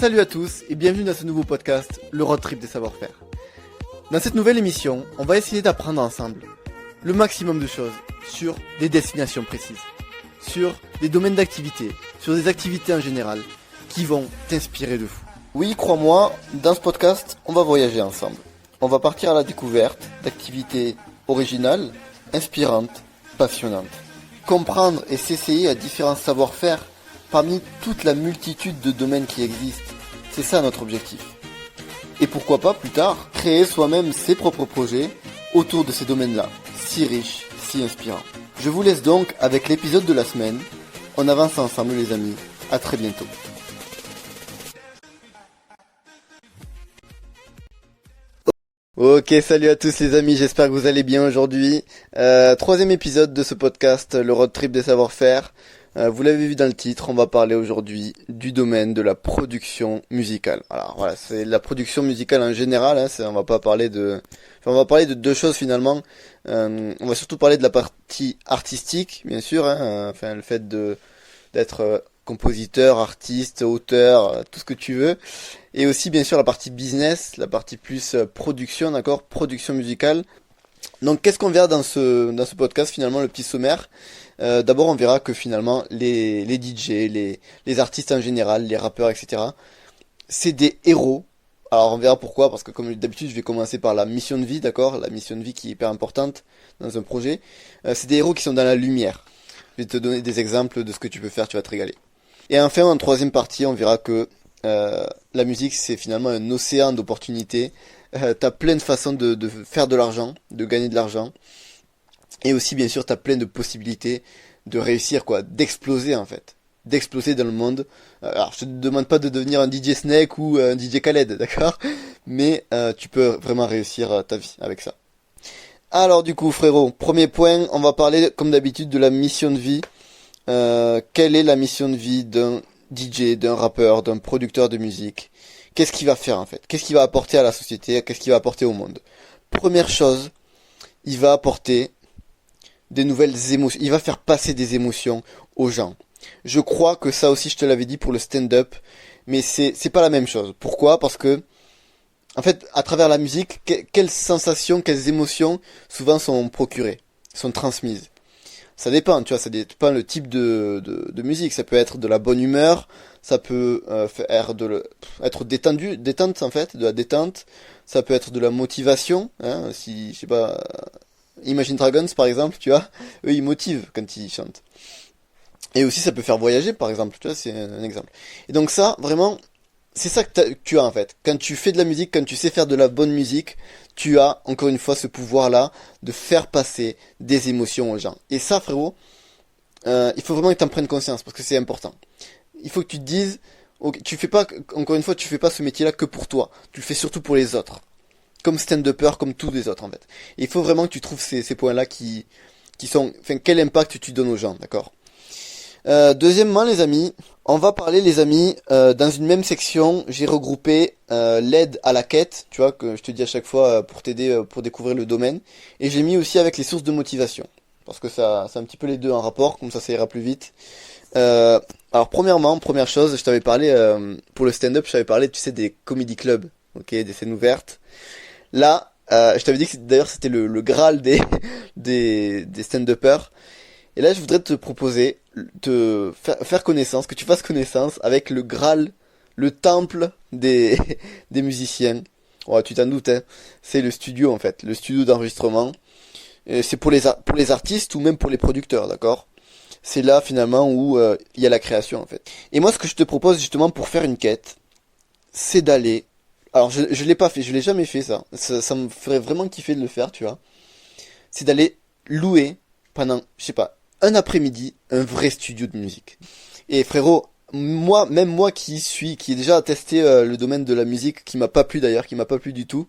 Salut à tous et bienvenue dans ce nouveau podcast, le road trip des savoir-faire. Dans cette nouvelle émission, on va essayer d'apprendre ensemble le maximum de choses sur des destinations précises, sur des domaines d'activité, sur des activités en général qui vont t'inspirer de fou. Oui, crois-moi, dans ce podcast, on va voyager ensemble. On va partir à la découverte d'activités originales, inspirantes, passionnantes. Comprendre et s'essayer à différents savoir-faire parmi toute la multitude de domaines qui existent. C'est ça notre objectif. Et pourquoi pas plus tard, créer soi-même ses propres projets autour de ces domaines-là, si riches, si inspirants. Je vous laisse donc avec l'épisode de la semaine. On avance ensemble les amis, à très bientôt. Ok, salut à tous les amis, j'espère que vous allez bien aujourd'hui. Troisième épisode de ce podcast, le road trip des savoir-faire. Vous l'avez vu dans le titre, on va parler aujourd'hui du domaine de la production musicale. Alors voilà, c'est la production musicale en général, hein, on va parler de deux choses finalement. On va surtout parler de la partie artistique, bien sûr, hein, le fait d'être compositeur, artiste, auteur, tout ce que tu veux. Et aussi bien sûr la partie business, la partie plus production, d'accord, production musicale. Donc qu'est-ce qu'on verra dans ce podcast finalement, le petit sommaire. D'abord on verra que finalement les DJ, les artistes en général, les rappeurs, etc. c'est des héros. Alors on verra pourquoi, parce que comme d'habitude je vais commencer par la mission de vie, d'accord, la mission de vie qui est hyper importante dans un projet. C'est des héros qui sont dans la lumière. Je vais te donner des exemples de ce que tu peux faire, tu vas te régaler. Et enfin en troisième partie on verra que la musique c'est finalement un océan d'opportunités. T'as plein de façons de faire de l'argent, de gagner de l'argent. Et aussi, bien sûr, t'as plein de possibilités de réussir, quoi, d'exploser, en fait. D'exploser dans le monde. Alors, je te demande pas de devenir un DJ Snake ou un DJ Khaled, d'accord? Mais tu peux vraiment réussir ta vie avec ça. Alors, du coup, frérot, premier point, on va parler, comme d'habitude, de la mission de vie. Quelle est la mission de vie d'un DJ, d'un rappeur, d'un producteur de musique? Qu'est-ce qu'il va faire, en fait? Qu'est-ce qu'il va apporter à la société? Qu'est-ce qu'il va apporter au monde? Première chose, il va apporter des nouvelles émotions, il va faire passer des émotions aux gens. Je crois que ça aussi je te l'avais dit pour le stand-up, mais c'est pas la même chose. Pourquoi? Parce que en fait, à travers la musique, quelles sensations, quelles émotions souvent sont procurées, sont transmises. Ça dépend, tu vois, ça dépend le type de musique. Ça peut être de la bonne humeur, ça peut être détente en fait, de la détente. Ça peut être de la motivation, hein, si je sais pas. Imagine Dragons par exemple, tu vois, eux ils motivent quand ils chantent. Et aussi ça peut faire voyager par exemple, tu vois, c'est un exemple. Et donc ça, vraiment, c'est ça que tu as en fait. Quand tu fais de la musique, quand tu sais faire de la bonne musique, tu as encore une fois ce pouvoir-là de faire passer des émotions aux gens. Et ça frérot, il faut vraiment que tu en prennes conscience parce que c'est important. Il faut que tu te dises, okay, tu fais pas, encore une fois, tu fais pas ce métier-là que pour toi. Tu le fais surtout pour les autres. Comme stand-upper, comme tous les autres en fait. Et il faut vraiment que tu trouves ces points-là qui sont, enfin, quel impact tu donnes aux gens, d'accord. Deuxièmement, les amis, on va parler, les amis, dans une même section, j'ai regroupé l'aide à la quête, tu vois, que je te dis à chaque fois pour t'aider, pour découvrir le domaine, et j'ai mis aussi avec les sources de motivation, parce que ça, c'est un petit peu les deux en rapport, comme ça ira plus vite. Alors première chose, je t'avais parlé pour le stand-up, je t'avais parlé, tu sais, des comedy clubs, ok, des scènes ouvertes. Là, je t'avais dit que d'ailleurs c'était le Graal des stand-uppers. Et là, je voudrais te proposer de faire connaissance, que tu fasses connaissance avec le Graal, le temple des musiciens. Ouais, tu t'en doutes, hein. C'est le studio en fait, le studio d'enregistrement. Et c'est pour les artistes ou même pour les producteurs, d'accord? C'est là finalement où il y a la création en fait. Et moi, ce que je te propose justement pour faire une quête, c'est d'aller. Alors je l'ai pas fait, je l'ai jamais fait ça me ferait vraiment kiffer de le faire, tu vois. C'est d'aller louer pendant, je sais pas, un après-midi, un vrai studio de musique. Et frérot, même moi qui ai déjà testé le domaine de la musique, qui m'a pas plu d'ailleurs, qui m'a pas plu du tout,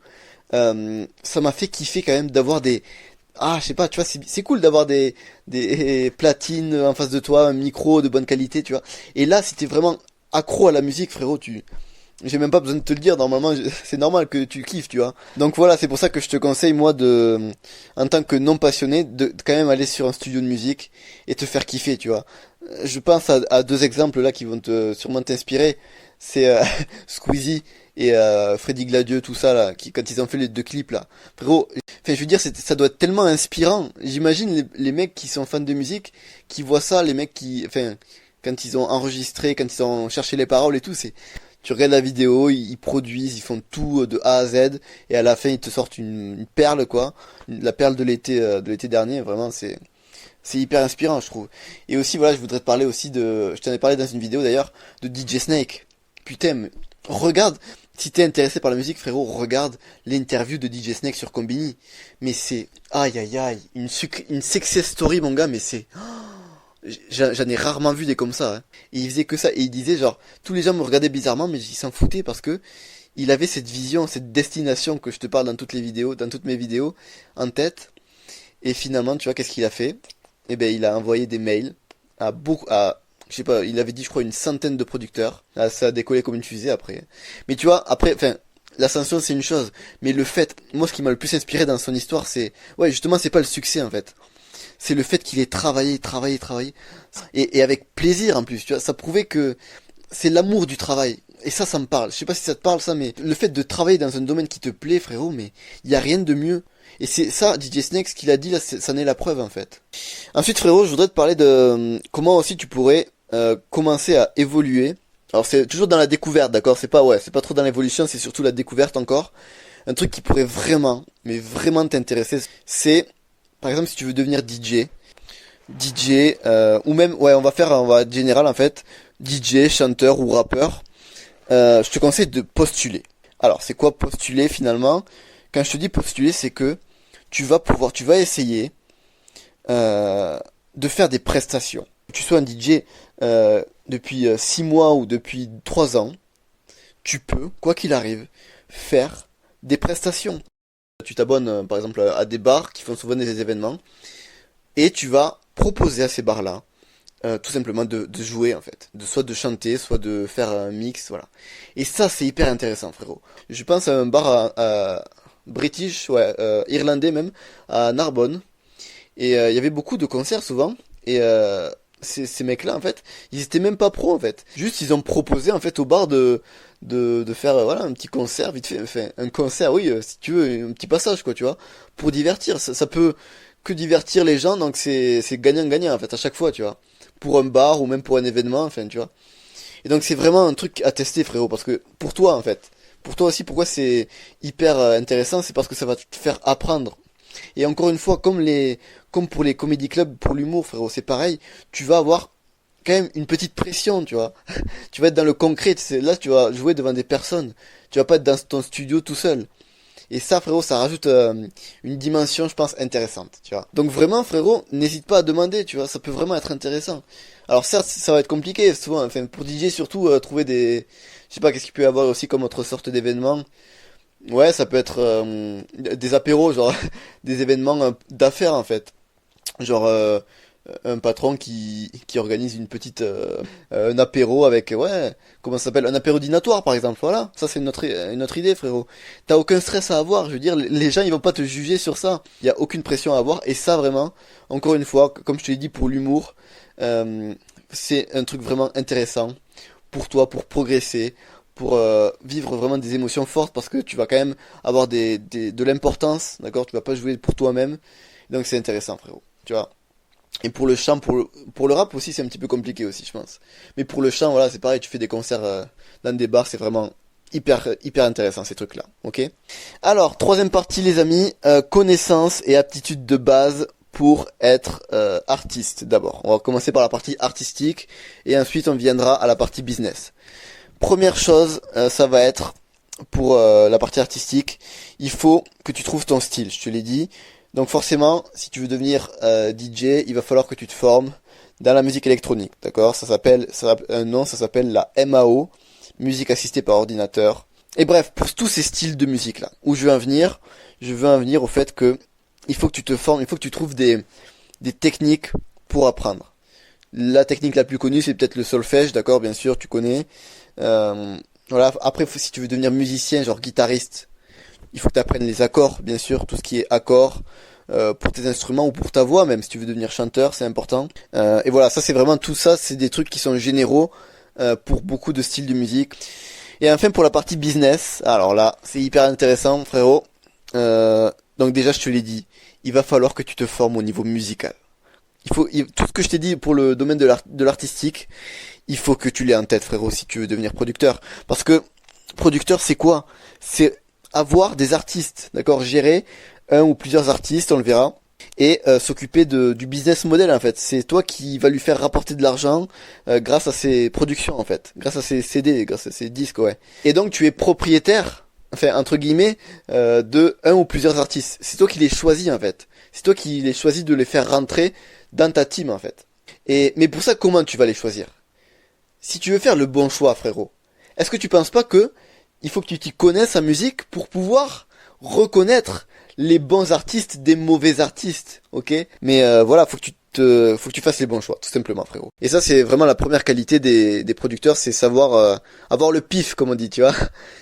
ça m'a fait kiffer quand même d'avoir je sais pas, tu vois, c'est cool d'avoir des platines en face de toi, un micro de bonne qualité, tu vois. Et là, si t'es vraiment accro à la musique, frérot, j'ai même pas besoin de te le dire, normalement, c'est normal que tu kiffes, tu vois. Donc voilà, c'est pour ça que je te conseille, moi, en tant que non passionné, de quand même aller sur un studio de musique et te faire kiffer, tu vois. Je pense à deux exemples là qui vont sûrement t'inspirer. c'est Squeezie et Freddy Gladieux, tout ça là, quand ils ont fait les 2 clips là. Frérot, enfin je veux dire, ça doit être tellement inspirant. J'imagine les mecs qui sont fans de musique, qui voient ça, les mecs enfin, quand ils ont enregistré, quand ils ont cherché les paroles et tout, tu regardes la vidéo, ils produisent, ils font tout de A à Z, et à la fin ils te sortent une perle quoi, la perle de l'été dernier. Vraiment, c'est hyper inspirant, je trouve. Et aussi, voilà, je voudrais te parler aussi je t'en ai parlé dans une vidéo d'ailleurs, de DJ Snake. Putain, mais regarde, si t'es intéressé par la musique, frérot, regarde l'interview de DJ Snake sur Combini. Mais c'est, aïe aïe aïe, une success story, mon gars, mais j'en ai rarement vu des comme ça, hein. Et il faisait que ça, et il disait genre, tous les gens me regardaient bizarrement, mais ils s'en foutaient parce que il avait cette vision, cette destination que je te parle dans toutes les vidéos, dans toutes mes vidéos, en tête. Et finalement, tu vois, qu'est-ce qu'il a fait? Eh ben, il a envoyé des mails je sais pas, il avait dit, je crois, une centaine de producteurs. Ah, ça a décollé comme une fusée après. Mais tu vois, après, enfin, l'ascension c'est une chose, mais le fait, moi, ce qui m'a le plus inspiré dans son histoire, ouais, justement, c'est pas le succès en fait. C'est le fait qu'il ait travaillé, travaillé, travaillé, et avec plaisir en plus. Tu vois, ça prouvait que c'est l'amour du travail. Et ça me parle. Je sais pas si ça te parle ça, mais le fait de travailler dans un domaine qui te plaît, frérot, mais il y a rien de mieux. Et c'est ça, DJ Snake, ce qu'il a dit là, ça en est la preuve en fait. Ensuite, frérot, je voudrais te parler de comment aussi tu pourrais commencer à évoluer. Alors c'est toujours dans la découverte, d'accord? C'est pas trop dans l'évolution, c'est surtout la découverte encore. Un truc qui pourrait vraiment, mais vraiment t'intéresser, c'est par exemple si tu veux devenir DJ, ou même, ouais, on va être général en fait, DJ, chanteur ou rappeur. Je te conseille de postuler. Alors, c'est quoi postuler finalement? Quand je te dis postuler, c'est que tu vas essayer de faire des prestations. Que tu sois un DJ depuis 6 mois ou depuis 3 ans, tu peux, quoi qu'il arrive, faire des prestations. Tu t'abonnes par exemple à des bars qui font souvent des événements et tu vas proposer à ces bars-là tout simplement de jouer en fait, soit de chanter, soit de faire un mix, voilà. Et ça c'est hyper intéressant, frérot. Je pense à un bar à British, ouais, irlandais même, à Narbonne, et il y avait beaucoup de concerts souvent, et ces mecs-là en fait, ils étaient même pas pros en fait. Juste ils ont proposé en fait au bar de faire voilà un petit concert vite fait, enfin un concert, oui, si tu veux un petit passage quoi, tu vois, pour divertir. Ça peut que divertir les gens, donc c'est gagnant-gagnant en fait à chaque fois, tu vois, pour un bar ou même pour un événement, enfin tu vois. Et donc c'est vraiment un truc à tester, frérot, parce que pour toi en fait, pour toi aussi, pourquoi c'est hyper intéressant, c'est parce que ça va te faire apprendre. Et encore une fois, comme pour les comédie clubs, pour l'humour, frérot, c'est pareil, tu vas avoir quand même une petite pression, tu vois. Tu vas être dans le concret, là tu vas jouer devant des personnes, tu vas pas être dans ton studio tout seul. Et ça, frérot, ça rajoute une dimension, je pense, intéressante, tu vois. Donc vraiment, frérot, n'hésite pas à demander, tu vois, ça peut vraiment être intéressant. Alors certes, ça va être compliqué, souvent, enfin, pour DJ surtout, trouver je sais pas, qu'est-ce qu'il peut y avoir aussi comme autre sorte d'événement. Ouais, ça peut être des apéros, genre, des événements d'affaires, en fait. Genre, un patron qui organise un apéro avec, ouais, comment ça s'appelle, un apéro dînatoire par exemple, voilà, ça c'est une autre idée, frérot. T'as aucun stress à avoir, je veux dire, les gens ils vont pas te juger sur ça, il y a aucune pression à avoir, et ça vraiment, encore une fois, comme je te l'ai dit pour l'humour, c'est un truc vraiment intéressant pour toi, pour progresser, pour vivre vraiment des émotions fortes, parce que tu vas quand même avoir de l'importance, d'accord, tu vas pas jouer pour toi-même, donc c'est intéressant, frérot, tu vois. Et pour le chant, pour le rap aussi, c'est un petit peu compliqué aussi, je pense. Mais pour le chant, voilà, c'est pareil, tu fais des concerts dans des bars, c'est vraiment hyper intéressant ces trucs-là, ok? Alors, troisième partie, les amis, connaissances et aptitudes de base pour être artiste d'abord. On va commencer par la partie artistique et ensuite on viendra à la partie business. Première chose, ça va être pour la partie artistique, il faut que tu trouves ton style, je te l'ai dit. Donc forcément, si tu veux devenir DJ, il va falloir que tu te formes dans la musique électronique, d'accord? Ça s'appelle la MAO, musique assistée par ordinateur. Et bref, pour tous ces styles de musique là, où je veux en venir au fait que il faut que tu te formes, il faut que tu trouves des techniques pour apprendre. La technique la plus connue, c'est peut-être le solfège, d'accord? Bien sûr, tu connais. Voilà. Après, si tu veux devenir musicien, genre guitariste, il faut que tu apprennes les accords, bien sûr, tout ce qui est accords pour tes instruments ou pour ta voix, même si tu veux devenir chanteur, c'est important. Et voilà, ça c'est vraiment tout ça, c'est des trucs qui sont généraux pour beaucoup de styles de musique. Et enfin pour la partie business, alors là c'est hyper intéressant frérot. Donc déjà je te l'ai dit, il va falloir que tu te formes au niveau musical. Tout ce que je t'ai dit pour le domaine de l'artistique, il faut que tu l'aies en tête frérot si tu veux devenir producteur. Parce que producteur c'est quoi? C'est avoir des artistes, d'accord, gérer un ou plusieurs artistes, on le verra, et s'occuper du business model en fait. C'est toi qui va lui faire rapporter de l'argent grâce à ses productions en fait, grâce à ses CD, grâce à ses disques, ouais. Et donc tu es propriétaire, enfin entre guillemets, de un ou plusieurs artistes. C'est toi qui les choisis en fait. C'est toi qui les choisis de les faire rentrer dans ta team en fait. Mais pour ça, comment tu vas les choisir? Si tu veux faire le bon choix, frérot, est-ce que tu penses pas que il faut que tu t'y connaisses en musique pour pouvoir reconnaître les bons artistes des mauvais artistes, ok? Mais voilà, faut que tu fasses les bons choix, tout simplement, frérot. Et ça, c'est vraiment la première qualité des producteurs, c'est savoir avoir le pif, comme on dit, tu vois.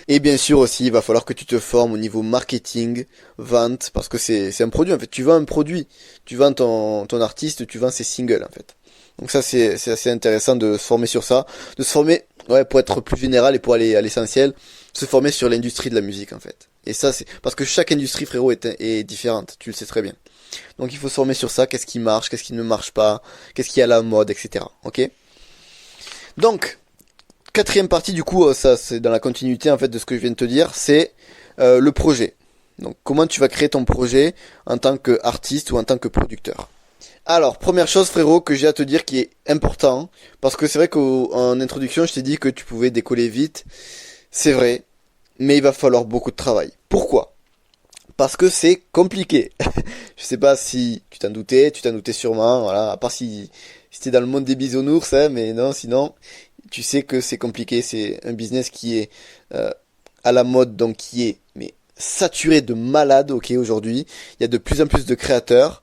Et bien sûr aussi, il va falloir que tu te formes au niveau marketing, vente, parce que c'est un produit, en fait. Tu vends un produit, tu vends ton artiste, tu vends ses singles, en fait. Donc ça, c'est assez intéressant de se former sur ça, de se former, ouais, pour être plus général et pour aller à l'essentiel, se former sur l'industrie de la musique, en fait. Et ça, c'est parce que chaque industrie, frérot, est différente. Tu le sais très bien. Donc, il faut se former sur ça. Qu'est-ce qui marche, qu'est-ce qui ne marche pas, qu'est-ce qui est à la mode, etc. Ok. Donc, quatrième partie, du coup, ça, c'est dans la continuité en fait de ce que je viens de te dire, c'est le projet. Donc, comment tu vas créer ton projet en tant qu'artiste ou en tant que producteur. Alors, première chose, frérot, que j'ai à te dire qui est important, parce que c'est vrai qu'en introduction, je t'ai dit que tu pouvais décoller vite. C'est vrai. Mais il va falloir beaucoup de travail. Pourquoi? Parce que c'est compliqué. Je sais pas si tu t'en doutais sûrement, voilà, à part si t'es dans le monde des bisounours, hein, mais non, sinon, tu sais que c'est compliqué, c'est un business qui est à la mode, donc qui est mais saturé de malades, ok, aujourd'hui. Il y a de plus en plus de créateurs.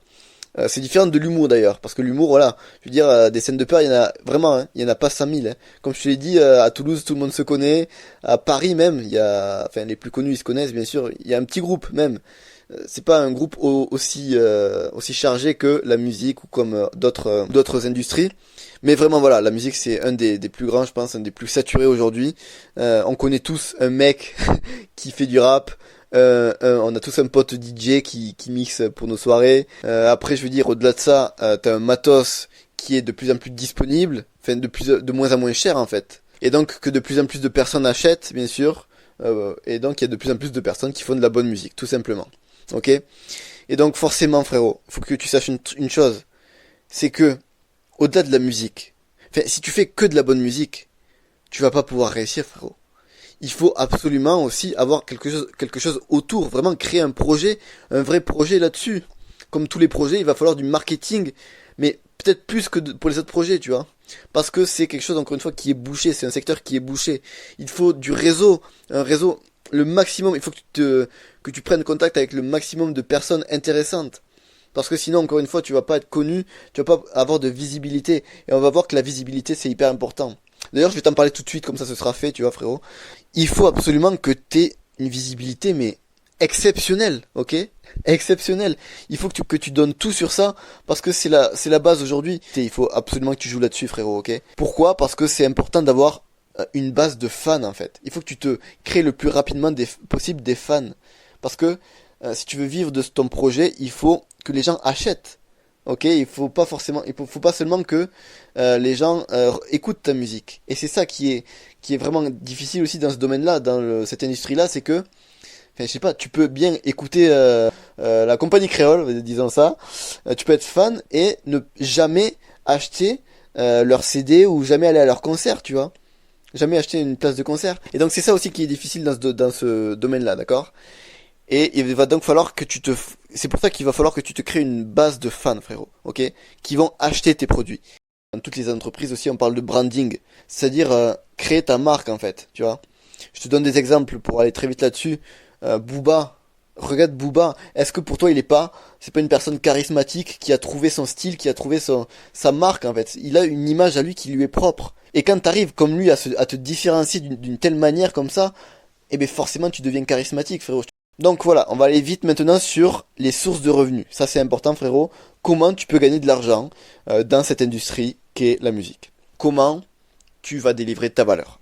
C'est différent de l'humour d'ailleurs, parce que l'humour, voilà, je veux dire, des scènes de peur, il y en a vraiment, hein, il y en a pas 5000. Hein. Comme je te l'ai dit, à Toulouse, tout le monde se connaît, à Paris même, il y a, enfin les plus connus, ils se connaissent bien sûr, il y a un petit groupe même. C'est pas un groupe aussi chargé que la musique ou comme d'autres industries, mais vraiment voilà, la musique c'est un des plus grands, je pense, un des plus saturés aujourd'hui. On connaît tous un mec qui fait du rap. On a tous un pote DJ qui mixe pour nos soirées. Après, je veux dire, au-delà de ça, t'as un matos qui est de plus en plus disponible, enfin de moins en moins cher en fait. Et donc que de plus en plus de personnes achètent, bien sûr. Et donc il y a de plus en plus de personnes qui font de la bonne musique, tout simplement. Ok? Et donc forcément, frérot, faut que tu saches une chose, c'est que au-delà de la musique, enfin si tu fais que de la bonne musique, tu vas pas pouvoir réussir, frérot. Il faut absolument aussi avoir quelque chose autour, vraiment créer un projet, un vrai projet là-dessus. Comme tous les projets, il va falloir du marketing, mais peut-être plus que pour les autres projets, tu vois. Parce que c'est quelque chose, encore une fois, qui est bouché, c'est un secteur qui est bouché. Il faut du réseau, un réseau, le maximum, il faut que tu prennes contact avec le maximum de personnes intéressantes. Parce que sinon, encore une fois, tu vas pas être connu, tu vas pas avoir de visibilité. Et on va voir que la visibilité, c'est hyper important. D'ailleurs, je vais t'en parler tout de suite, comme ça ce sera fait, tu vois, frérot. Il faut absolument que t'aies une visibilité, mais exceptionnelle, ok? Exceptionnelle. Il faut que tu donnes tout sur ça, parce que c'est la base aujourd'hui. Il faut absolument que tu joues là-dessus, frérot, ok? Pourquoi? Parce que c'est important d'avoir une base de fans, en fait. Il faut que tu te crées le plus rapidement possible des fans. Parce que si tu veux vivre de ton projet, il faut que les gens achètent. Ok, il faut pas seulement que les gens écoutent ta musique. Et c'est ça qui est vraiment difficile aussi dans ce domaine-là, dans cette industrie-là, c'est que, enfin, je sais pas, tu peux bien écouter la compagnie créole, disons ça, tu peux être fan et ne jamais acheter leur CD ou jamais aller à leur concert, tu vois, jamais acheter une place de concert. Et donc c'est ça aussi qui est difficile dans ce domaine-là, d'accord? Et il va donc falloir que c'est pour ça qu'il va falloir que tu te crées une base de fans, frérot, ok, qui vont acheter tes produits. Dans toutes les entreprises aussi, on parle de branding, c'est-à-dire créer ta marque en fait, tu vois. Je te donne des exemples pour aller très vite là-dessus. Booba, regarde Booba. Est-ce que pour toi c'est pas une personne charismatique qui a trouvé son style, qui a trouvé sa marque en fait. Il a une image à lui qui lui est propre. Et quand t'arrives comme lui à te différencier d'une telle manière comme ça, eh ben forcément tu deviens charismatique, frérot. Donc voilà, on va aller vite maintenant sur les sources de revenus. Ça c'est important, frérot. Comment tu peux gagner de l'argent dans cette industrie qu'est la musique. Comment tu vas délivrer ta valeur.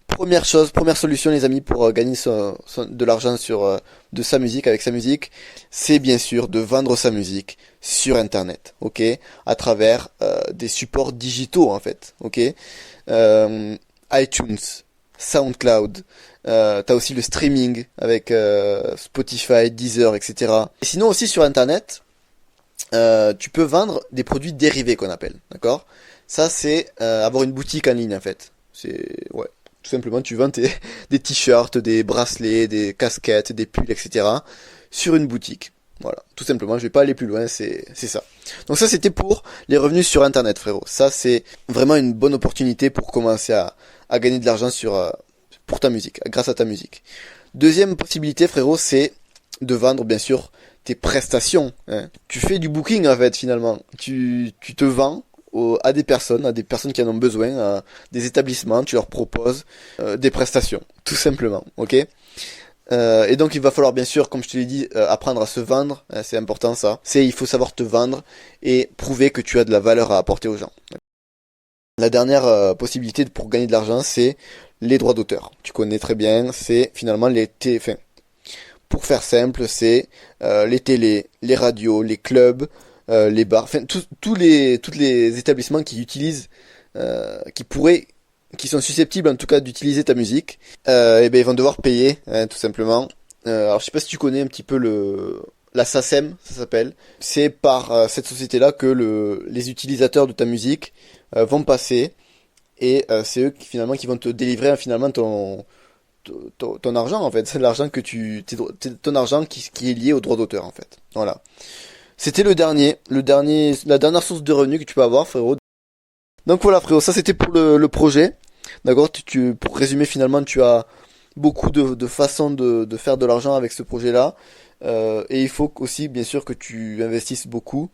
Première solution les amis pour gagner de l'argent de sa musique, avec sa musique, c'est bien sûr de vendre sa musique sur internet, ok, à travers des supports digitaux en fait, ok, iTunes, SoundCloud, t'as aussi le streaming avec Spotify, Deezer, etc. Et sinon aussi sur internet, tu peux vendre des produits dérivés qu'on appelle, d'accord? Ça c'est avoir une boutique en ligne en fait, ouais. Tout simplement, tu vends des t-shirts, des bracelets, des casquettes, des pulls, etc. sur une boutique. Voilà, tout simplement, je vais pas aller plus loin, c'est ça. Donc ça, c'était pour les revenus sur Internet, frérot. Ça, c'est vraiment une bonne opportunité pour commencer à gagner de l'argent pour ta musique, grâce à ta musique. Deuxième possibilité, frérot, c'est de vendre, bien sûr, tes prestations. Hein. Tu fais du booking, en fait, finalement. Tu te vends à des personnes qui en ont besoin, à des établissements, tu leur proposes des prestations, tout simplement, ok? Et donc il va falloir bien sûr, comme je te l'ai dit, apprendre à se vendre, hein, c'est important ça. Il faut savoir te vendre et prouver que tu as de la valeur à apporter aux gens. La dernière possibilité pour gagner de l'argent, c'est les droits d'auteur. Tu connais très bien, c'est finalement pour faire simple, c'est les télés, les radios, les clubs, les bars, enfin tous les établissements qui utilisent, qui sont susceptibles en tout cas d'utiliser ta musique, et ben ils vont devoir payer, hein, tout simplement. Alors je sais pas si tu connais un petit peu la SACEM, ça s'appelle. C'est par cette société-là que les utilisateurs de ta musique vont passer, et c'est eux qui vont te délivrer finalement ton argent en fait. C'est l'argent ton argent qui est lié au droit d'auteur en fait. Voilà. C'était la dernière source de revenus que tu peux avoir, frérot. Donc voilà, frérot, ça c'était pour le projet. D'accord, pour résumer, finalement, tu as beaucoup de façons de faire de l'argent avec ce projet-là. Et il faut aussi, bien sûr, que tu investisses beaucoup.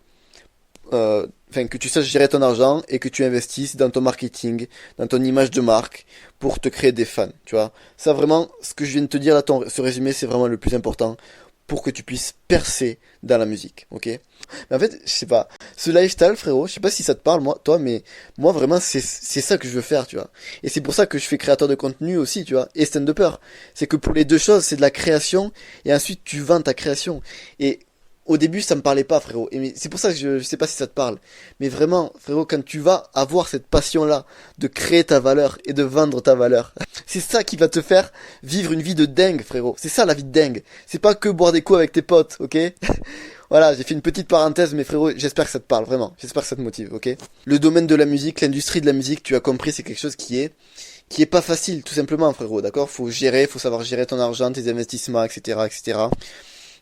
Que tu saches gérer ton argent et que tu investisses dans ton marketing, dans ton image de marque pour te créer des fans, tu vois. Ça vraiment, ce que je viens de te dire là, ce résumé, c'est vraiment le plus important pour que tu puisses percer dans la musique, ok? Mais en fait, je sais pas, ce lifestyle, frérot, je sais pas si ça te parle, mais moi vraiment, c'est ça que je veux faire, tu vois. Et c'est pour ça que je fais créateur de contenu aussi, tu vois, et stand-upper. C'est que pour les deux choses, c'est de la création, et ensuite tu vends ta création. Et au début, ça me parlait pas, frérot. Et c'est pour ça que je sais pas si ça te parle. Mais vraiment, frérot, quand tu vas avoir cette passion-là de créer ta valeur et de vendre ta valeur, c'est ça qui va te faire vivre une vie de dingue, frérot. C'est ça la vie de dingue. C'est pas que boire des coups avec tes potes, ok? Voilà, j'ai fait une petite parenthèse, mais frérot, j'espère que ça te parle, vraiment. J'espère que ça te motive, ok? Le domaine de la musique, l'industrie de la musique, tu as compris, c'est quelque chose qui est pas facile, tout simplement, frérot, d'accord? Faut savoir gérer ton argent, tes investissements, etc., etc.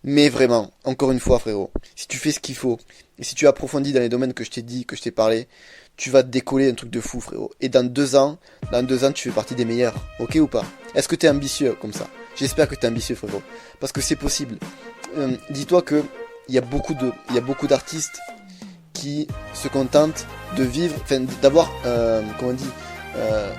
Mais vraiment, encore une fois, frérot, si tu fais ce qu'il faut, et si tu approfondis dans les domaines que je t'ai dit, que je t'ai parlé, tu vas te décoller un truc de fou, frérot. Et dans 2 ans, tu fais partie des meilleurs, ok ou pas? Est-ce que t'es ambitieux comme ça? J'espère que t'es ambitieux, frérot. Parce que c'est possible. Dis-toi que il y a beaucoup d'artistes qui se contentent de vivre, d'avoir,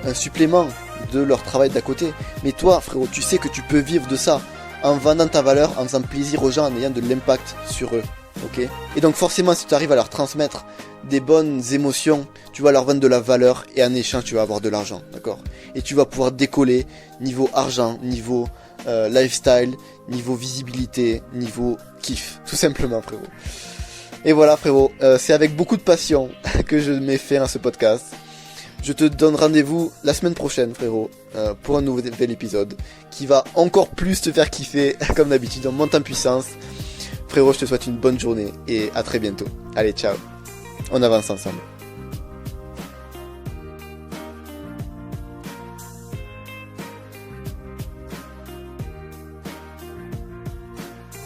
un supplément de leur travail d'à côté. Mais toi, frérot, tu sais que tu peux vivre de ça en vendant ta valeur, en faisant plaisir aux gens, en ayant de l'impact sur eux, ok? Et donc forcément, si tu arrives à leur transmettre des bonnes émotions, tu vas leur vendre de la valeur, et en échange, tu vas avoir de l'argent, d'accord? Et tu vas pouvoir décoller niveau argent, niveau lifestyle, niveau visibilité, niveau kiff, tout simplement, frérot. Et voilà, frérot, c'est avec beaucoup de passion que je m'ai fait ce podcast. Je te donne rendez-vous la semaine prochaine, frérot, pour un nouvel épisode qui va encore plus te faire kiffer, comme d'habitude. On monte en puissance. Frérot, je te souhaite une bonne journée et à très bientôt. Allez, ciao. On avance ensemble.